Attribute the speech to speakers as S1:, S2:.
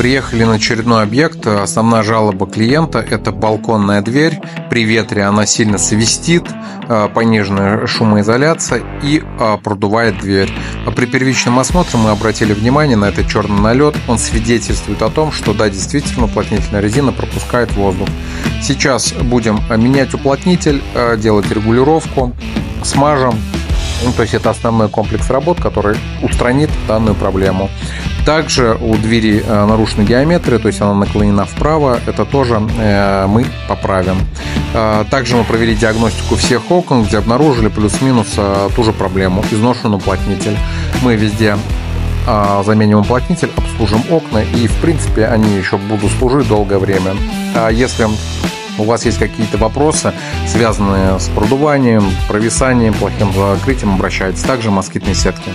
S1: Приехали на очередной объект. Основная жалоба клиента – это балконная дверь. При ветре она сильно свистит, пониженная шумоизоляция и продувает дверь. При первичном осмотре мы обратили внимание на этот черный налет. Он свидетельствует о том, что да, действительно уплотнительная резина пропускает воздух. Сейчас будем менять уплотнитель, делать регулировку, смажем. То есть это основной комплекс работ, который устранит данную проблему. Также у двери нарушена геометрия, то есть она наклонена вправо. Это тоже мы поправим. Также мы провели диагностику всех окон, где обнаружили плюс-минус ту же проблему – изношенный уплотнитель. Мы везде заменим уплотнитель, обслужим окна, и в принципе они еще будут служить долгое время. Если у вас есть какие-то вопросы, связанные с продуванием, провисанием, плохим закрытием, обращайтесь. Также москитные сетки.